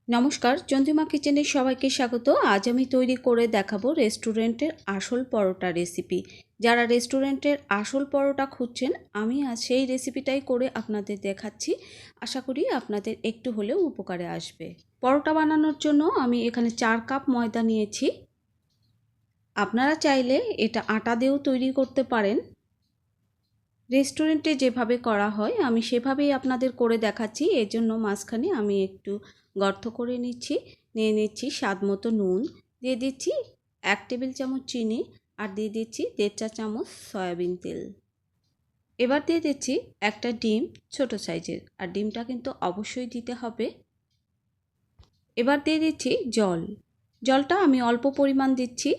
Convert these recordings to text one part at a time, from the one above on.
নমস্কার, চন্দ্রিমা কিচেনে সবাইকে স্বাগত। আজ আমি তৈরি করে দেখাবো রেস্টুরেন্টের আসল পরোটা রেসিপি। যারা রেস্টুরেন্টের আসল পরোটা খুঁজছেন, আমি আজ সেই রেসিপিটাই করে আপনাদের দেখাচ্ছি। আশা করি আপনাদের একটু হলেও উপকারে আসবে। পরোটা বানানোর জন্য আমি এখানে 4 কাপ ময়দা নিয়েছি। আপনারা চাইলে এটা আটা দিয়েও তৈরি করতে পারেন। রেস্টুরেন্টে যেভাবে করা হয় আমি সেভাবেই আপনাদের করে দেখাচ্ছি। এর জন্য মাঝখানে আমি একটু গর্ত করে নিয়ে নিচ্ছি স্বাদ মতো নুন, দিয়ে দিচ্ছি 1 টেবিল চামচ চিনি, আর দিয়ে দিচ্ছি 1.5 চা চামচ সয়াবিন তেল। এবার দিয়ে দিচ্ছি একটা ডিম, ছোট সাইজের, আর ডিমটা কিন্তু অবশ্যই দিতে হবে। এবার দিয়ে দিচ্ছি জলটা আমি অল্প পরিমাণ দিচ্ছি।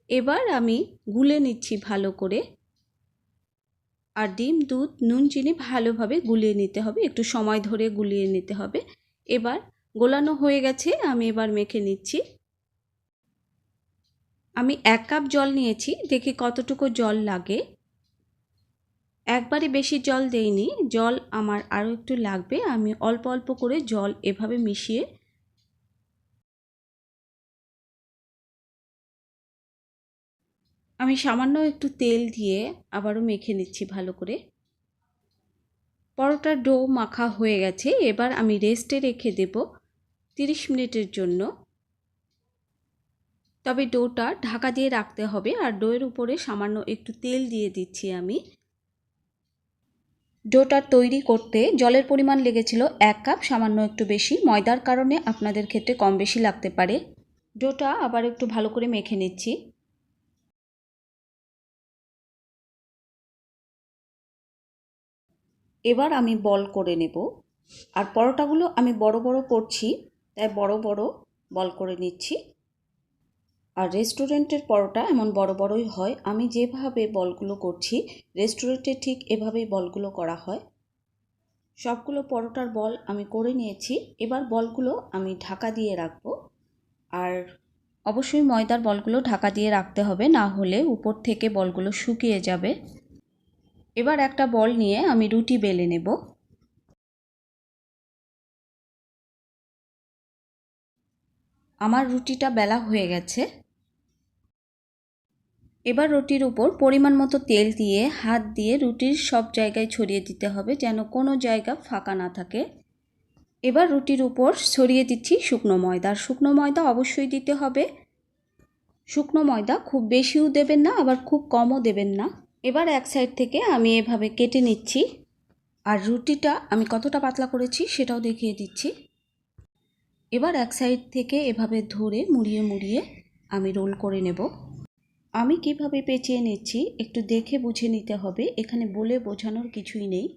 এবার আমি গুলে নিচ্ছি ভালো করে। আর ডিম, দুধ, নুন, চিনি ভালোভাবে গুলিয়ে নিতে হবে, একটু সময় ধরে গুলিয়ে নিতে হবে। এবার গোলানো হয়ে গেছে, আমি এবার মেখে নিচ্ছি। আমি 1 কাপ জল নিয়েছি, দেখি কতটুকু জল লাগে। একবারে বেশি জল দেইনি, জল আমার আরও একটু লাগবে। আমি অল্প অল্প করে জল এভাবে মিশিয়ে আমি সামান্য একটু তেল দিয়ে আবারও মেখে নিচ্ছি ভালো করে। পরোটার ডো মাখা হয়ে গেছে, এবার আমি রেস্টে রেখে দেব 30 মিনিটের জন্য। তবে ডোটা ঢাকা দিয়ে রাখতে হবে, আর ডোয়ের উপরে সামান্য একটু তেল দিয়ে দিচ্ছি আমি। ডোটা তৈরি করতে জলের পরিমাণ লেগেছিল 1 কাপ, সামান্য একটু বেশি। ময়দার কারণে আপনাদের ক্ষেত্রে কম বেশি লাগতে পারে। ডোটা আবার একটু ভালো করে মেখে নিচ্ছি। এবার আমি বল করে নেব। আর পরোটাগুলো আমি বড় বড় করছি, তাই বড় বড় বল করে নিচ্ছি। আর রেস্টুরেন্টের পরোটা এমন বড় বড়ই হয়। আমি যেভাবে বলগুলো করছি, রেস্টুরেন্টে ঠিক এভাবেই বলগুলো করা হয়। সবগুলো পরোটার বল আমি করে নিয়েছি। এবার বলগুলো আমি ঢাকা দিয়ে রাখব। আর অবশ্যই ময়দার বলগুলো ঢাকা দিয়ে রাখতে হবে, না হলে উপর থেকে বলগুলো শুকিয়ে যাবে। এবার একটা বল নিয়ে আমি রুটি বেলে নেব। আমার রুটিটা বেলা হয়ে গেছে। এবার রুটির উপর পরিমাণ মতো তেল দিয়ে হাত দিয়ে রুটির সব জায়গায় ছড়িয়ে দিতে হবে, যেন কোনো জায়গা ফাঁকা না থাকে। এবার রুটির উপর ছড়িয়ে দিচ্ছি শুকনো ময়দা। শুকনো ময়দা অবশ্যই দিতে হবে। শুকনো ময়দা খুব বেশিও দেবেন না, আবার খুব কমও দেবেন না। এবার এক সাইড থেকে আমি এভাবে কেটে নিচ্ছি। আর রুটিটা আমি কতটা পাতলা করেছি সেটাও দেখিয়ে দিচ্ছি। এবার এক সাইড থেকে এভাবে ধরে মুড়িয়ে মুড়িয়ে আমি রোল করে নেব। আমি কিভাবে পেঁচিয়ে নিচ্ছি একটু দেখে বুঝে নিতে হবে, এখানে বলে বোঝানোর কিছুই নেই।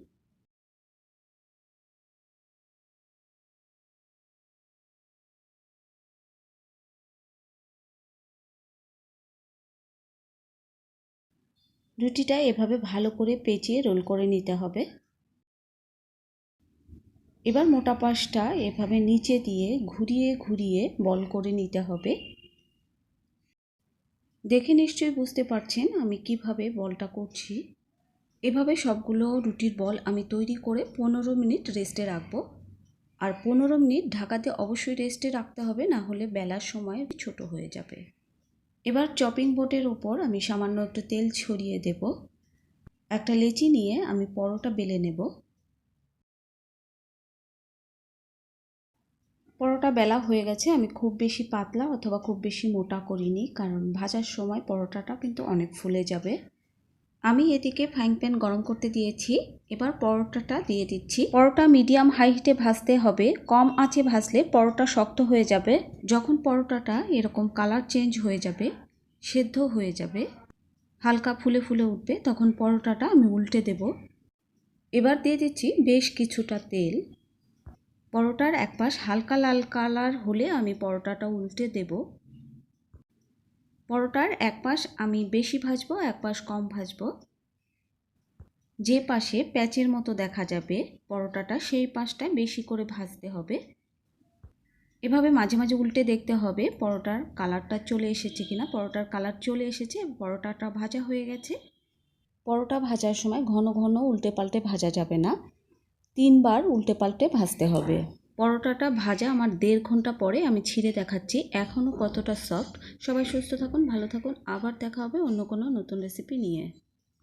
রুটিটা এভাবে ভালো করে পেঁচিয়ে রোল করে নিতে হবে। এবার মোটা পাশটা এভাবে নিচে দিয়ে ঘুরিয়ে ঘুরিয়ে বল করে নিতে হবে। দেখে নিশ্চয়ই বুঝতে পারছেন আমি কিভাবে বলটা করছি। এভাবে সবগুলো রুটির বল আমি তৈরি করে 15 মিনিট রেস্টে রাখবো। আর 15 মিনিট ঢাকাতে অবশ্যই রেস্টে রাখতে হবে, না হলে বেলার সময় ছোট হয়ে যাবে। এবার চপিং বোর্ডের উপর আমি সামান্য একটু তেল ছড়িয়ে দেব। একটা লেচি নিয়ে আমি পরোটা বেলে নেব। পরোটা বেলা হয়ে গেছে। আমি খুব বেশি পাতলা অথবা খুব বেশি মোটা করিনি, কারণ ভাজার সময় পরোটাটা কিন্তু অনেক ফুলে যাবে। আমি এদিকে ফ্রাইং প্যান গরম করতে দিয়েছি। এবার পরোটাটা দিয়ে দিচ্ছি। পরোটা মিডিয়াম হাই হিটে ভাজতে হবে, কম আঁচে ভাজলে পরোটা শক্ত হয়ে যাবে। যখন পরোটাটা এরকম কালার চেঞ্জ হয়ে যাবে, সেদ্ধ হয়ে যাবে, হালকা ফুলে ফুলে উঠবে, তখন পরোটাটা আমি উল্টে দেব। এবার দিয়ে দিচ্ছি বেশ কিছুটা তেল। পরোটার এক পাশ হালকা লাল কালার হলে আমি পরোটাটা উল্টে দেব। পরোটার এক পাশ আমি বেশি ভাজবো, এক পাশ কম ভাজবো। যে পাশে প্যাচের মতো দেখা যাবে পরোটাটা, সেই পাশটায় বেশি করে ভাজতে হবে। এভাবে মাঝে মাঝে উল্টে দেখতে হবে পরোটার কালারটা চলে এসেছে কিনা। পরোটার কালার চলে এসেছে, পরোটাটা ভাজা হয়ে গেছে। পরোটা ভাজার সময় ঘন ঘন উল্টে পাল্টে ভাজা যাবে না, 3 বার উল্টে পাল্টে ভাজতে হবে। পরোটাটা ভাজা আমার 1.5 ঘন্টা পরে আমি ছিঁড়ে দেখাচ্ছি এখনও কতটা সফট। সবাই সুস্থ থাকুন, ভালো থাকুন, আবার দেখা হবে অন্য কোনো নতুন রেসিপি নিয়ে।